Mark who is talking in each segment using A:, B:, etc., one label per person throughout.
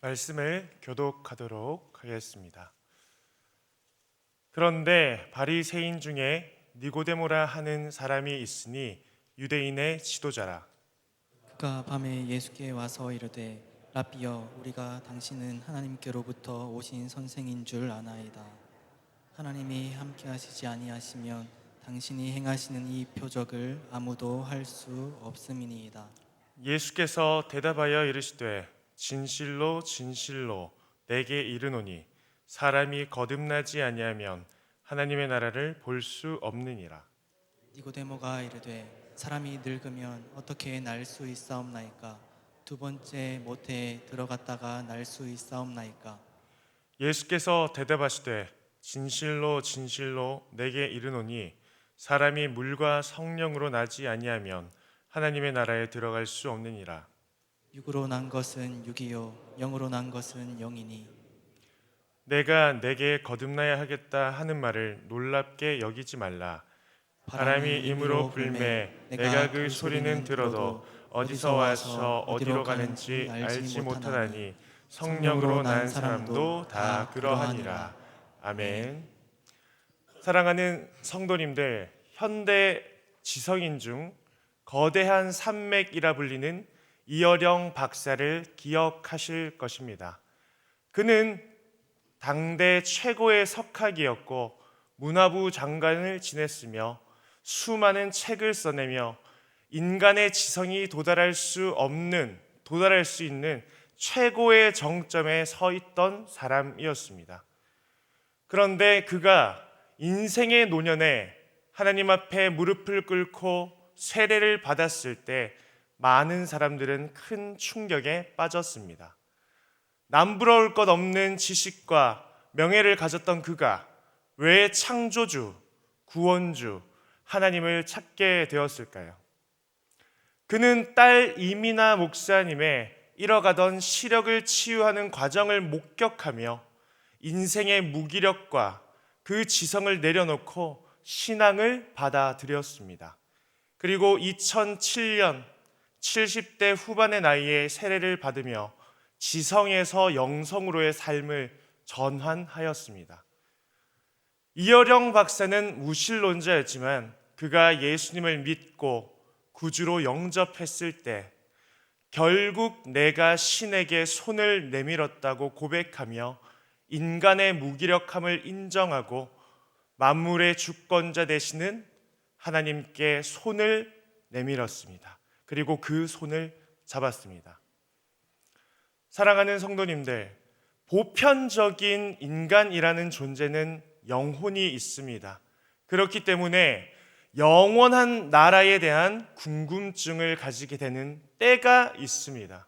A: 말씀을 교독하도록 하겠습니다. 그런데 바리새인 중에 니고데모라 하는 사람이 있으니 유대인의 지도자라.
B: 그가 밤에 예수께 와서 이르되 라삐여, 우리가 당신은 하나님께로부터 오신 선생인 줄 아나이다. 하나님이 함께 하시지 아니하시면 당신이 행하시는 이 표적을 아무도 할 수 없음이니이다.
A: 예수께서 대답하여 이르시되 진실로 진실로 내게 이르노니 사람이 거듭나지 아니하면 하나님의 나라를 볼 수 없느니라.
B: 니고데모가 이르되 사람이 늙으면 어떻게 날 수 있사옵나이까? 두 번째 모태에 들어갔다가 날 수 있사옵나이까?
A: 예수께서 대답하시되 진실로 진실로 내게 이르노니 사람이 물과 성령으로 나지 아니하면 하나님의 나라에 들어갈 수 없느니라.
B: 육으로 난 것은 육이요 영으로 난 것은 영이니
A: 내가 내게 거듭나야 하겠다 하는 말을 놀랍게 여기지 말라. 바람이 임으로 불매 내가 그 소리는 들어도 어디서 와서 어디로 가는지 알지 못하나니 성령으로 난 사람도 다 그러하니라. 아멘. 사랑하는 성도님들, 현대 지성인 중 거대한 산맥이라 불리는 이어령 박사를 기억하실 것입니다. 그는 당대 최고의 석학이었고 문화부 장관을 지냈으며 수많은 책을 써내며 인간의 지성이 도달할 수 있는 최고의 정점에 서 있던 사람이었습니다. 그런데 그가 인생의 노년에 하나님 앞에 무릎을 꿇고 세례를 받았을 때 많은 사람들은 큰 충격에 빠졌습니다. 남부러울 것 없는 지식과 명예를 가졌던 그가 왜 창조주, 구원주, 하나님을 찾게 되었을까요? 그는 딸 이미나 목사님의 잃어가던 시력을 치유하는 과정을 목격하며 인생의 무기력과 그 지성을 내려놓고 신앙을 받아들였습니다. 그리고 2007년 70대 후반의 나이에 세례를 받으며 지성에서 영성으로의 삶을 전환하였습니다. 이어령 박사는 무신론자였지만 그가 예수님을 믿고 구주로 영접했을 때 결국 내가 신에게 손을 내밀었다고 고백하며 인간의 무기력함을 인정하고 만물의 주권자 되시는 하나님께 손을 내밀었습니다. 그리고 그 손을 잡았습니다. 사랑하는 성도님들, 보편적인 인간이라는 존재는 영혼이 있습니다. 그렇기 때문에 영원한 나라에 대한 궁금증을 가지게 되는 때가 있습니다.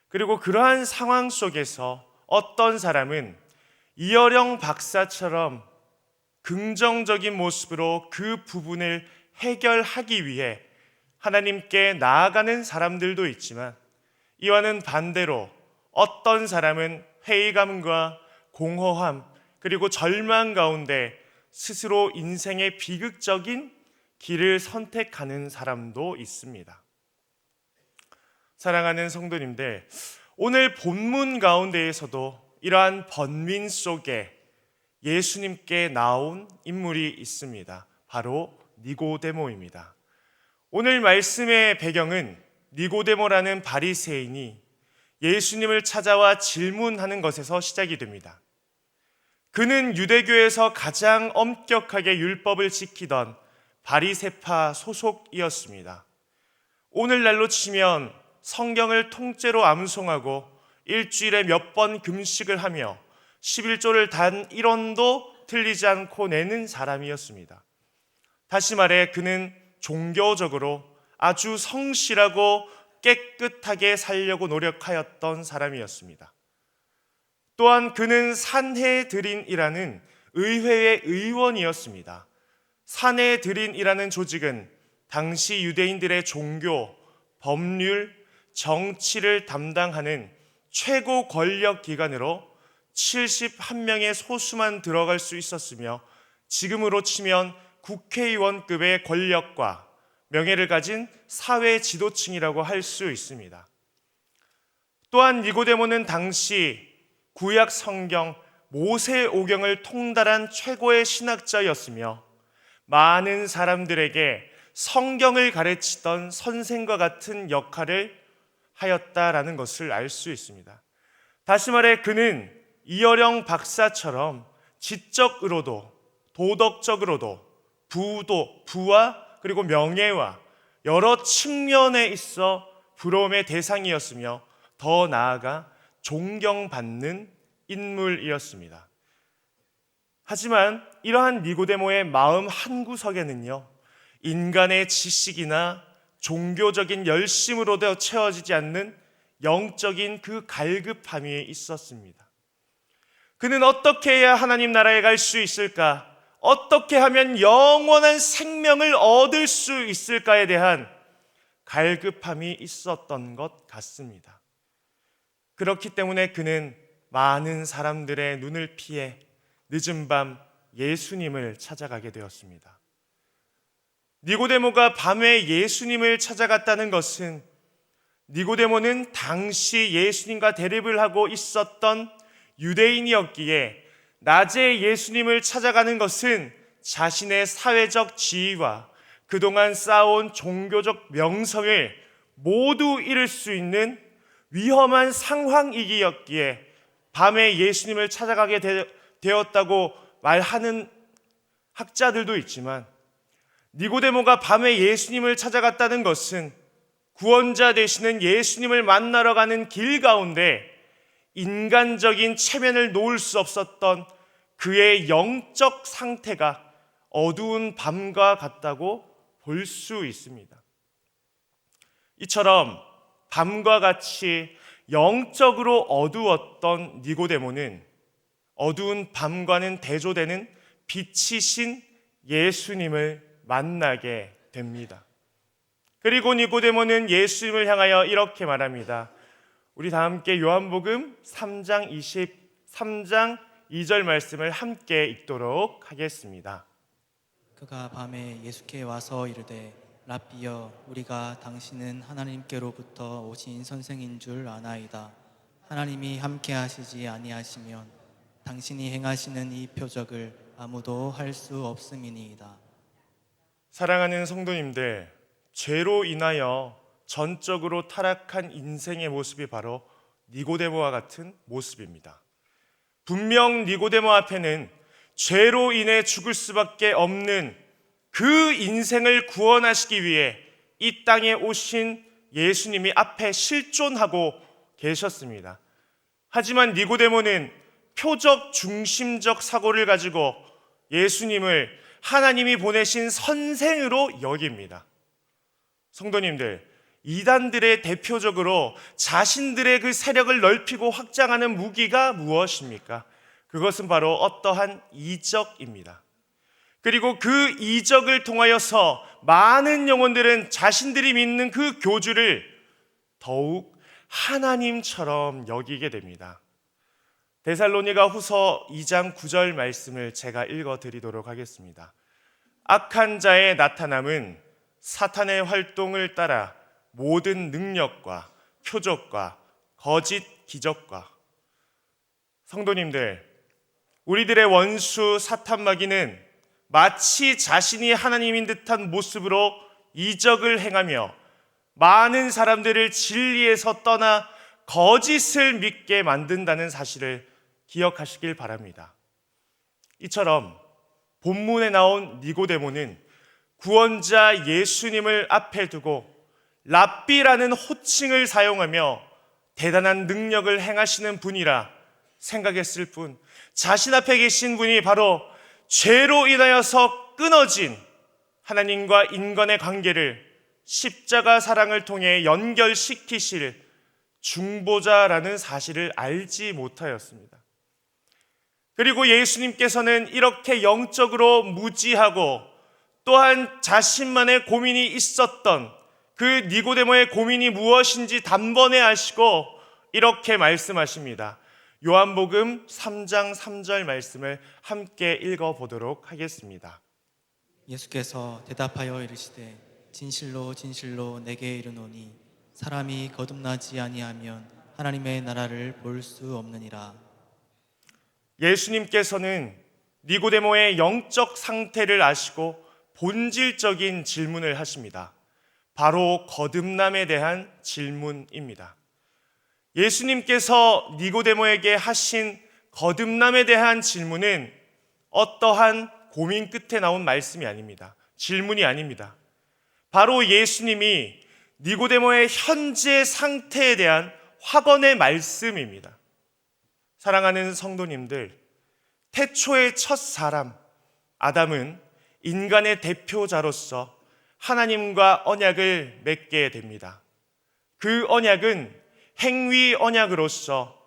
A: 그리고 그러한 상황 속에서 어떤 사람은 이어령 박사처럼 긍정적인 모습으로 그 부분을 해결하기 위해 하나님께 나아가는 사람들도 있지만, 이와는 반대로 어떤 사람은 회의감과 공허함 그리고 절망 가운데 스스로 인생의 비극적인 길을 선택하는 사람도 있습니다. 사랑하는 성도님들, 오늘 본문 가운데에서도 이러한 번민 속에 예수님께 나온 인물이 있습니다. 바로 니고데모입니다. 오늘 말씀의 배경은 니고데모라는 바리새인이 예수님을 찾아와 질문하는 것에서 시작이 됩니다. 그는 유대교에서 가장 엄격하게 율법을 지키던 바리새파 소속이었습니다. 오늘날로 치면 성경을 통째로 암송하고 일주일에 몇 번 금식을 하며 11조를 단 1원도 틀리지 않고 내는 사람이었습니다. 다시 말해 그는 종교적으로 아주 성실하고 깨끗하게 살려고 노력하였던 사람이었습니다. 또한 그는 산헤드린이라는 의회의 의원이었습니다. 산헤드린이라는 조직은 당시 유대인들의 종교, 법률, 정치를 담당하는 최고 권력 기관으로 71명의 소수만 들어갈 수 있었으며 지금으로 치면 국회의원급의 권력과 명예를 가진 사회 지도층이라고 할 수 있습니다. 또한 니고데모는 당시 구약 성경 모세오경을 통달한 최고의 신학자였으며 많은 사람들에게 성경을 가르치던 선생과 같은 역할을 하였다라는 것을 알 수 있습니다. 다시 말해 그는 이어령 박사처럼 지적으로도 도덕적으로도 부와 그리고 명예와 여러 측면에 있어 부러움의 대상이었으며 더 나아가 존경받는 인물이었습니다. 하지만 이러한 니고데모의 마음 한구석에는요, 인간의 지식이나 종교적인 열심으로도 채워지지 않는 영적인 그 갈급함이 있었습니다. 그는 어떻게 해야 하나님 나라에 갈 수 있을까? 어떻게 하면 영원한 생명을 얻을 수 있을까에 대한 갈급함이 있었던 것 같습니다. 그렇기 때문에 그는 많은 사람들의 눈을 피해 늦은 밤 예수님을 찾아가게 되었습니다. 니고데모가 밤에 예수님을 찾아갔다는 것은 니고데모는 당시 예수님과 대립을 하고 있었던 유대인이었기에 낮에 예수님을 찾아가는 것은 자신의 사회적 지위와 그동안 쌓아온 종교적 명성을 모두 잃을 수 있는 위험한 상황이기였기에 밤에 예수님을 찾아가게 되었다고 말하는 학자들도 있지만, 니고데모가 밤에 예수님을 찾아갔다는 것은 구원자 되시는 예수님을 만나러 가는 길 가운데 인간적인 체면을 놓을 수 없었던 그의 영적 상태가 어두운 밤과 같다고 볼 수 있습니다. 이처럼 밤과 같이 영적으로 어두웠던 니고데모는 어두운 밤과는 대조되는 빛이신 예수님을 만나게 됩니다. 그리고 니고데모는 예수님을 향하여 이렇게 말합니다. 우리 다 함께 요한복음 3장 2절 말씀을 함께 읽도록 하겠습니다.
B: 그가 밤에 예수께 와서 이르되 라삐여 우리가 당신은 하나님께로부터 오신 선생인 줄 아나이다. 하나님이 함께 하시지 아니하시면 당신이 행하시는 이 표적을 아무도 할 수 없음이니이다.
A: 사랑하는 성도님들, 죄로 인하여 전적으로 타락한 인생의 모습이 바로 니고데모와 같은 모습입니다. 분명 니고데모 앞에는 죄로 인해 죽을 수밖에 없는 그 인생을 구원하시기 위해 이 땅에 오신 예수님이 앞에 실존하고 계셨습니다. 하지만 니고데모는 표적 중심적 사고를 가지고 예수님을 하나님이 보내신 선생으로 여깁니다. 성도님들, 이단들의 대표적으로 자신들의 그 세력을 넓히고 확장하는 무기가 무엇입니까? 그것은 바로 어떠한 이적입니다. 그리고 그 이적을 통하여서 많은 영혼들은 자신들이 믿는 그 교주를 더욱 하나님처럼 여기게 됩니다. 데살로니가 후서 2장 9절 말씀을 제가 읽어드리도록 하겠습니다. 악한 자의 나타남은 사탄의 활동을 따라 모든 능력과 표적과 거짓 기적과, 성도님들, 우리들의 원수 사탄마귀는 마치 자신이 하나님인 듯한 모습으로 이적을 행하며 많은 사람들을 진리에서 떠나 거짓을 믿게 만든다는 사실을 기억하시길 바랍니다. 이처럼 본문에 나온 니고데모는 구원자 예수님을 앞에 두고 랍비라는 호칭을 사용하며 대단한 능력을 행하시는 분이라 생각했을 뿐, 자신 앞에 계신 분이 바로 죄로 인하여서 끊어진 하나님과 인간의 관계를 십자가 사랑을 통해 연결시키실 중보자라는 사실을 알지 못하였습니다. 그리고 예수님께서는 이렇게 영적으로 무지하고 또한 자신만의 고민이 있었던 그 니고데모의 고민이 무엇인지 단번에 아시고 이렇게 말씀하십니다. 요한복음 3장 3절 말씀을 함께 읽어보도록 하겠습니다.
B: 예수께서 대답하여 이르시되 진실로 진실로 내게 이르노니 사람이 거듭나지 아니하면 하나님의 나라를 볼 수 없느니라.
A: 예수님께서는 니고데모의 영적 상태를 아시고 본질적인 질문을 하십니다. 바로 거듭남에 대한 질문입니다. 예수님께서 니고데모에게 하신 거듭남에 대한 질문은 어떠한 고민 끝에 나온 말씀이 아닙니다. 질문이 아닙니다. 바로 예수님이 니고데모의 현재 상태에 대한 확언의 말씀입니다. 사랑하는 성도님들, 태초의 첫 사람 아담은 인간의 대표자로서 하나님과 언약을 맺게 됩니다. 그 언약은 행위 언약으로서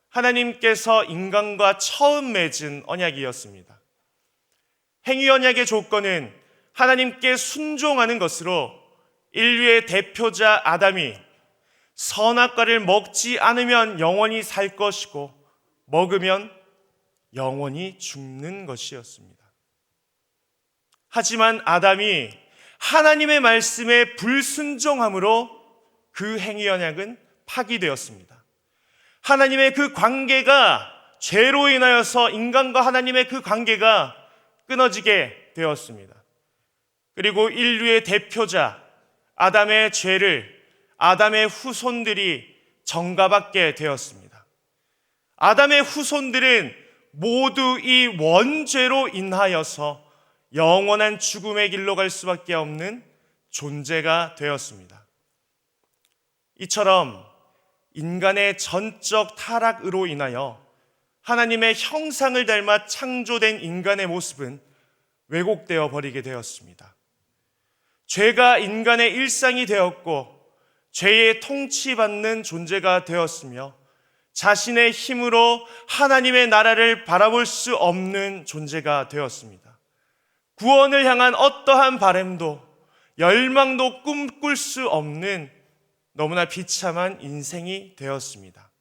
A: 하나님께서 인간과 처음 맺은 언약이었습니다. 행위 언약의 조건은 하나님께 순종하는 것으로 인류의 대표자 아담이 선악과를 먹지 않으면 영원히 살 것이고 먹으면 영원히 죽는 것이었습니다. 하지만 아담이 하나님의 말씀에 불순종함으로 그 행위 언약은 파기되었습니다. 하나님의 그 관계가 죄로 인하여서 인간과 하나님의 그 관계가 끊어지게 되었습니다. 그리고 인류의 대표자 아담의 죄를 아담의 후손들이 전가받게 되었습니다. 아담의 후손들은 모두 이 원죄로 인하여서 영원한 죽음의 길로 갈 수밖에 없는 존재가 되었습니다. 이처럼 인간의 전적 타락으로 인하여 하나님의 형상을 닮아 창조된 인간의 모습은 왜곡되어 버리게 되었습니다. 죄가 인간의 일상이 되었고 죄에 통치받는 존재가 되었으며 자신의 힘으로 하나님의 나라를 바라볼 수 없는 존재가 되었습니다. 구원을 향한 어떠한 바람도 열망도 꿈꿀 수 없는 너무나 비참한 인생이 되었습니다.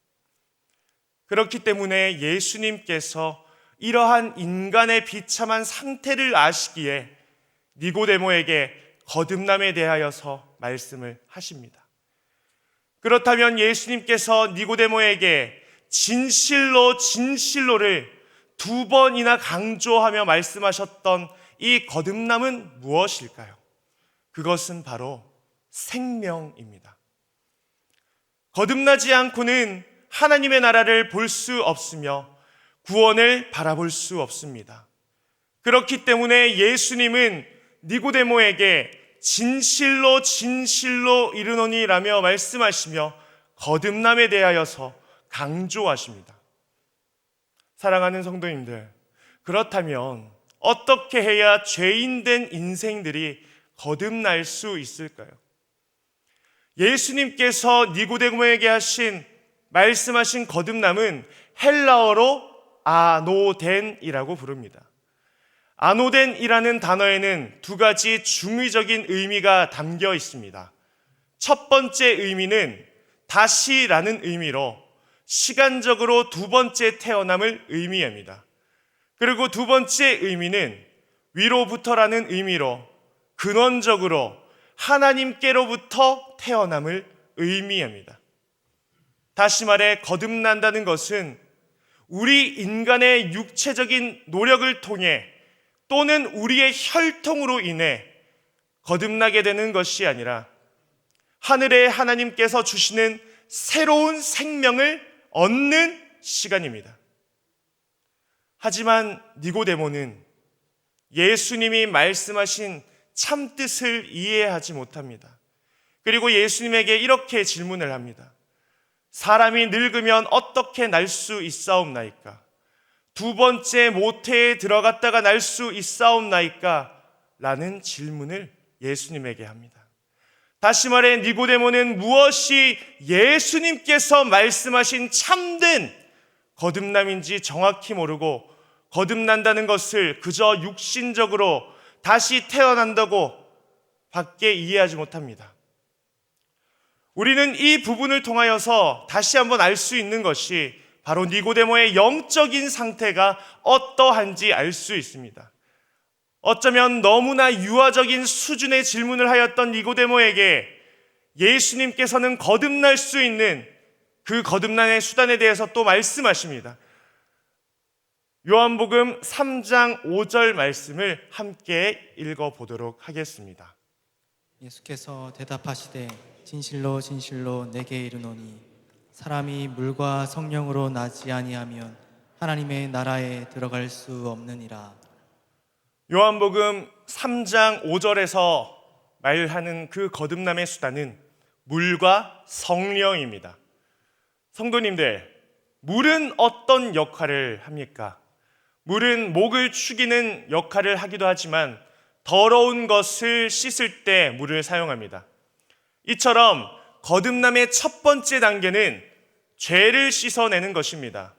A: 그렇기 때문에 예수님께서 이러한 인간의 비참한 상태를 아시기에 니고데모에게 거듭남에 대하여서 말씀을 하십니다. 그렇다면 예수님께서 니고데모에게 진실로 진실로를 2번이나 강조하며 말씀하셨던 이 거듭남은 무엇일까요? 그것은 바로 생명입니다. 거듭나지 않고는 하나님의 나라를 볼 수 없으며 구원을 바라볼 수 없습니다. 그렇기 때문에 예수님은 니고데모에게 진실로 진실로 이르노니라며 말씀하시며 거듭남에 대하여서 강조하십니다. 사랑하는 성도님들, 그렇다면 어떻게 해야 죄인된 인생들이 거듭날 수 있을까요? 예수님께서 니고데모에게 말씀하신 거듭남은 헬라어로 아노덴이라고 부릅니다. 아노덴이라는 단어에는 2가지 중의적인 의미가 담겨 있습니다. 첫 번째 의미는 다시라는 의미로 시간적으로 2번째 태어남을 의미합니다. 그리고 2번째 의미는 위로부터라는 의미로 근원적으로 하나님께로부터 태어남을 의미합니다. 다시 말해 거듭난다는 것은 우리 인간의 육체적인 노력을 통해 또는 우리의 혈통으로 인해 거듭나게 되는 것이 아니라 하늘의 하나님께서 주시는 새로운 생명을 얻는 시간입니다. 하지만 니고데모는 예수님이 말씀하신 참뜻을 이해하지 못합니다. 그리고 예수님에게 이렇게 질문을 합니다. 사람이 늙으면 어떻게 날 수 있사옵나이까? 2번째 모태에 들어갔다가 날 수 있사옵나이까? 라는 질문을 예수님에게 합니다. 다시 말해 니고데모는 무엇이 예수님께서 말씀하신 참된 거듭남인지 정확히 모르고 거듭난다는 것을 그저 육신적으로 다시 태어난다고 밖에 이해하지 못합니다. 우리는 이 부분을 통하여서 다시 한번 알 수 있는 것이 바로 니고데모의 영적인 상태가 어떠한지 알 수 있습니다. 어쩌면 너무나 유아적인 수준의 질문을 하였던 니고데모에게 예수님께서는 거듭날 수 있는 그 거듭남의 수단에 대해서 또 말씀하십니다. 요한복음 3장 5절 말씀을 함께 읽어보도록 하겠습니다.
B: 예수께서 대답하시되 진실로 진실로 내게 이르노니 사람이 물과 성령으로 나지 아니하면 하나님의 나라에 들어갈 수 없느니라.
A: 요한복음 3장 5절에서 말하는 그 거듭남의 수단은 물과 성령입니다. 성도님들, 물은 어떤 역할을 합니까? 물은 목을 축이는 역할을 하기도 하지만 더러운 것을 씻을 때 물을 사용합니다. 이처럼 거듭남의 첫 번째 단계는 죄를 씻어내는 것입니다.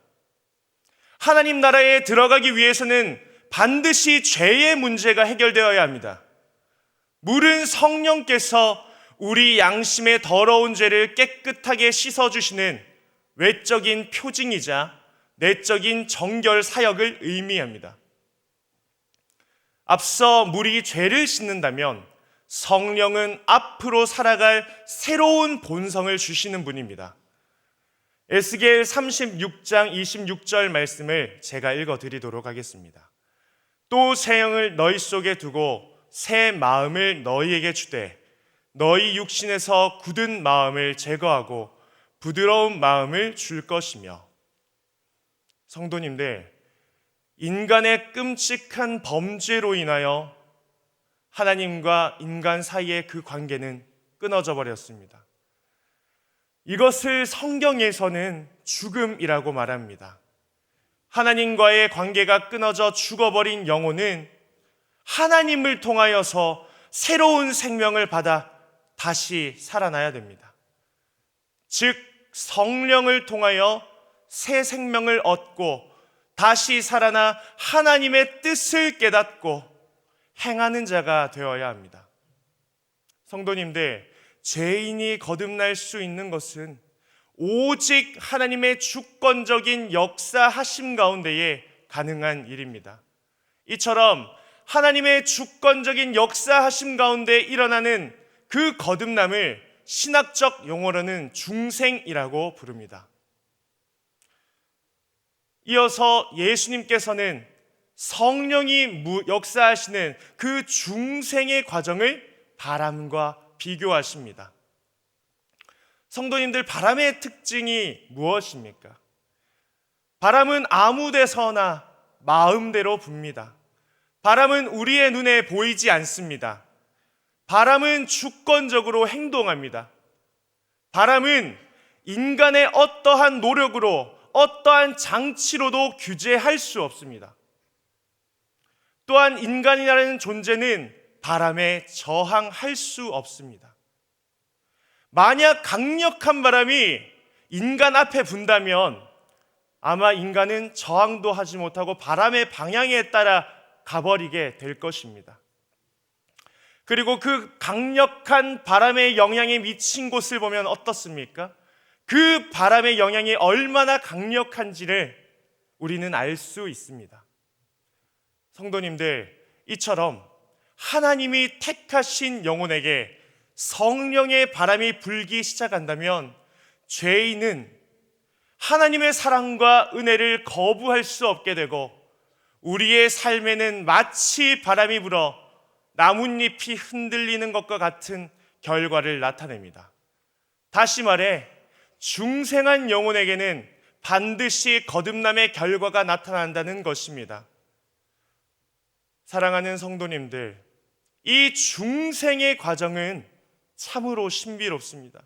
A: 하나님 나라에 들어가기 위해서는 반드시 죄의 문제가 해결되어야 합니다. 물은 성령께서 우리 양심의 더러운 죄를 깨끗하게 씻어주시는 외적인 표징이자 내적인 정결 사역을 의미합니다. 앞서 물이 죄를 씻는다면 성령은 앞으로 살아갈 새로운 본성을 주시는 분입니다. 에스겔 36장 26절 말씀을 제가 읽어드리도록 하겠습니다. 또 새 영을 너희 속에 두고 새 마음을 너희에게 주되 너희 육신에서 굳은 마음을 제거하고 부드러운 마음을 줄 것이며. 성도님들, 인간의 끔찍한 범죄로 인하여 하나님과 인간 사이의 그 관계는 끊어져 버렸습니다. 이것을 성경에서는 죽음이라고 말합니다. 하나님과의 관계가 끊어져 죽어버린 영혼은 하나님을 통하여서 새로운 생명을 받아 다시 살아나야 됩니다. 즉 성령을 통하여 새 생명을 얻고 다시 살아나 하나님의 뜻을 깨닫고 행하는 자가 되어야 합니다. 성도님들, 죄인이 거듭날 수 있는 것은 오직 하나님의 주권적인 역사하심 가운데에 가능한 일입니다. 이처럼 하나님의 주권적인 역사하심 가운데 일어나는 그 거듭남을 신학적 용어로는 중생이라고 부릅니다. 이어서 예수님께서는 성령이 역사하시는 그 중생의 과정을 바람과 비교하십니다. 성도님들, 바람의 특징이 무엇입니까? 바람은 아무 데서나 마음대로 붑니다. 바람은 우리의 눈에 보이지 않습니다. 바람은 주권적으로 행동합니다. 바람은 인간의 어떠한 노력으로 어떠한 장치로도 규제할 수 없습니다. 또한 인간이라는 존재는 바람에 저항할 수 없습니다. 만약 강력한 바람이 인간 앞에 분다면 아마 인간은 저항도 하지 못하고 바람의 방향에 따라 가버리게 될 것입니다. 그리고 그 강력한 바람의 영향에 미친 곳을 보면 어떻습니까? 그 바람의 영향이 얼마나 강력한지를 우리는 알 수 있습니다. 성도님들, 이처럼 하나님이 택하신 영혼에게 성령의 바람이 불기 시작한다면 죄인은 하나님의 사랑과 은혜를 거부할 수 없게 되고 우리의 삶에는 마치 바람이 불어 나뭇잎이 흔들리는 것과 같은 결과를 나타냅니다. 다시 말해 중생한 영혼에게는 반드시 거듭남의 결과가 나타난다는 것입니다. 사랑하는 성도님들, 이 중생의 과정은 참으로 신비롭습니다.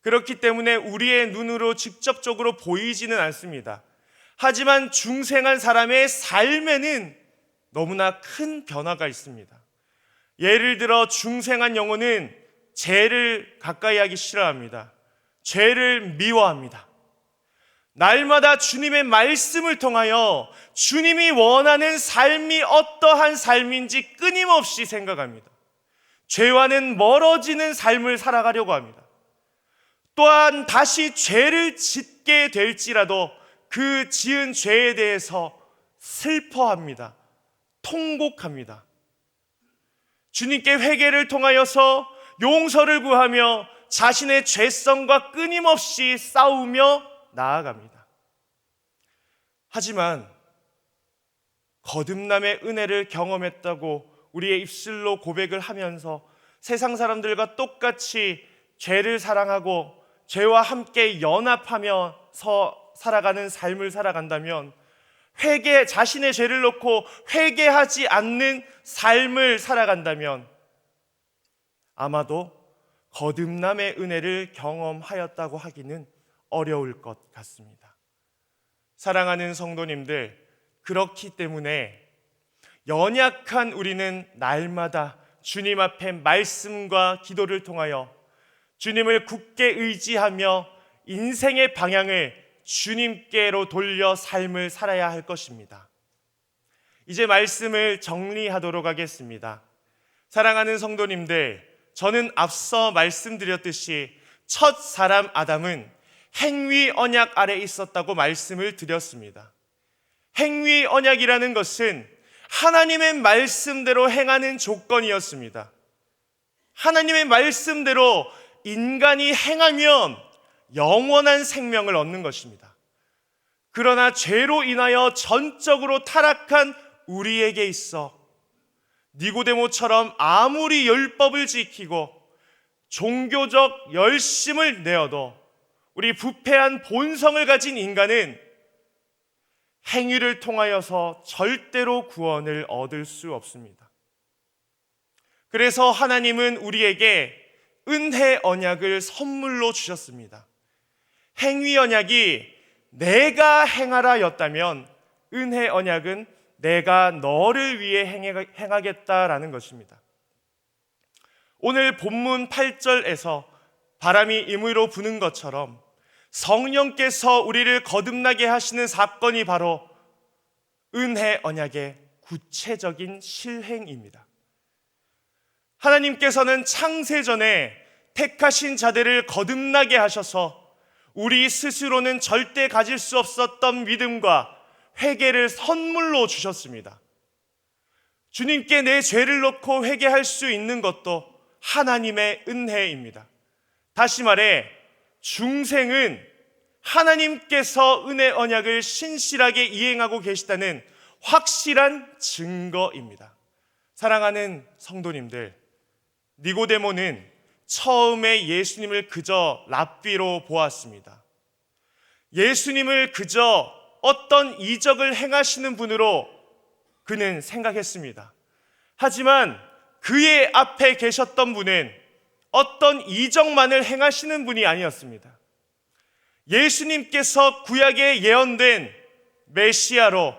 A: 그렇기 때문에 우리의 눈으로 직접적으로 보이지는 않습니다. 하지만 중생한 사람의 삶에는 너무나 큰 변화가 있습니다. 예를 들어 중생한 영혼은 죄를 가까이 하기 싫어합니다. 죄를 미워합니다. 날마다 주님의 말씀을 통하여 주님이 원하는 삶이 어떠한 삶인지 끊임없이 생각합니다. 죄와는 멀어지는 삶을 살아가려고 합니다. 또한 다시 죄를 짓게 될지라도 그 지은 죄에 대해서 슬퍼합니다. 통곡합니다. 주님께 회개를 통하여서 용서를 구하며 자신의 죄성과 끊임없이 싸우며 나아갑니다. 하지만 거듭남의 은혜를 경험했다고 우리의 입술로 고백을 하면서 세상 사람들과 똑같이 죄를 사랑하고 죄와 함께 연합하면서 살아가는 삶을 살아간다면, 자신의 죄를 놓고 회개하지 않는 삶을 살아간다면 아마도 거듭남의 은혜를 경험하였다고 하기는 어려울 것 같습니다. 사랑하는 성도님들, 그렇기 때문에 연약한 우리는 날마다 주님 앞에 말씀과 기도를 통하여 주님을 굳게 의지하며 인생의 방향을 주님께로 돌려 삶을 살아야 할 것입니다. 이제 말씀을 정리하도록 하겠습니다. 사랑하는 성도님들, 저는 앞서 말씀드렸듯이 첫 사람 아담은 행위 언약 아래 있었다고 말씀을 드렸습니다. 행위 언약이라는 것은 하나님의 말씀대로 행하는 조건이었습니다. 하나님의 말씀대로 인간이 행하면 영원한 생명을 얻는 것입니다. 그러나 죄로 인하여 전적으로 타락한 우리에게 있어 니고데모처럼 아무리 율법을 지키고 종교적 열심을 내어도 우리 부패한 본성을 가진 인간은 행위를 통하여서 절대로 구원을 얻을 수 없습니다. 그래서 하나님은 우리에게 은혜 언약을 선물로 주셨습니다. 행위 언약이 내가 행하라 였다면, 은혜 언약은 내가 너를 위해 행하겠다라는 것입니다. 오늘 본문 8절에서 바람이 임의로 부는 것처럼 성령께서 우리를 거듭나게 하시는 사건이 바로 은혜 언약의 구체적인 실행입니다. 하나님께서는 창세전에 택하신 자들을 거듭나게 하셔서 우리 스스로는 절대 가질 수 없었던 믿음과 회개를 선물로 주셨습니다. 주님께 내 죄를 놓고 회개할 수 있는 것도 하나님의 은혜입니다. 다시 말해, 중생은 하나님께서 은혜 언약을 신실하게 이행하고 계시다는 확실한 증거입니다. 사랑하는 성도님들, 니고데모는 처음에 예수님을 그저 랍비로 보았습니다. 예수님을 그저 어떤 이적을 행하시는 분으로 그는 생각했습니다. 하지만 그의 앞에 계셨던 분은 어떤 이적만을 행하시는 분이 아니었습니다. 예수님께서 구약에 예언된 메시아로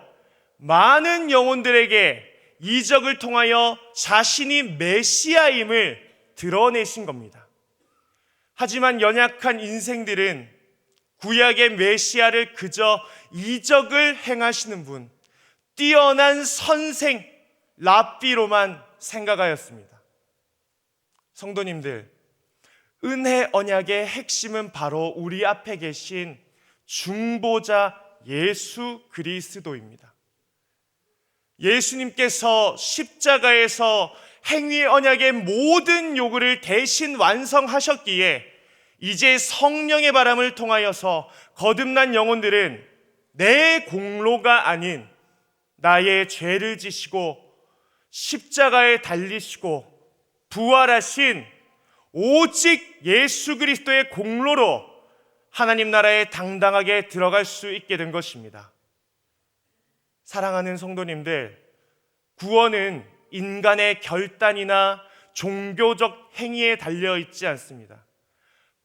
A: 많은 영혼들에게 이적을 통하여 자신이 메시아임을 드러내신 겁니다. 하지만 연약한 인생들은 구약의 메시아를 그저 이적을 행하시는 분, 뛰어난 선생, 랍비로만 생각하였습니다. 성도님들, 은혜 언약의 핵심은 바로 우리 앞에 계신 중보자 예수 그리스도입니다. 예수님께서 십자가에서 행위 언약의 모든 요구를 대신 완성하셨기에 이제 성령의 바람을 통하여서 거듭난 영혼들은 내 공로가 아닌 나의 죄를 지시고 십자가에 달리시고 부활하신 오직 예수 그리스도의 공로로 하나님 나라에 당당하게 들어갈 수 있게 된 것입니다. 사랑하는 성도님들, 구원은 인간의 결단이나 종교적 행위에 달려 있지 않습니다.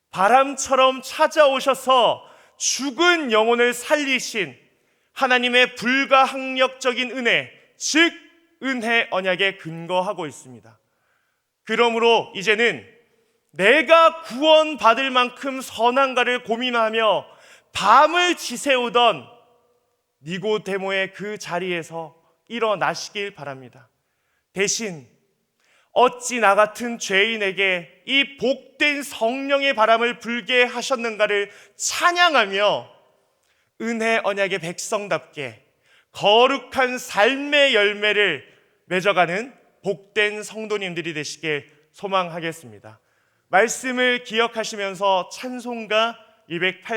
A: 바람처럼 찾아오셔서 죽은 영혼을 살리신 하나님의 불가항력적인 은혜, 즉 은혜 언약에 근거하고 있습니다. 그러므로 이제는 내가 구원받을 만큼 선한가를 고민하며 밤을 지새우던 니고데모의 그 자리에서 일어나시길 바랍니다. 대신 어찌 나 같은 죄인에게 이 복된 성령의 바람을 불게 하셨는가를 찬양하며 은혜 언약의 백성답게 거룩한 삶의 열매를 맺어가는 복된 성도님들이 되시길 소망하겠습니다. 말씀을 기억하시면서 찬송가 280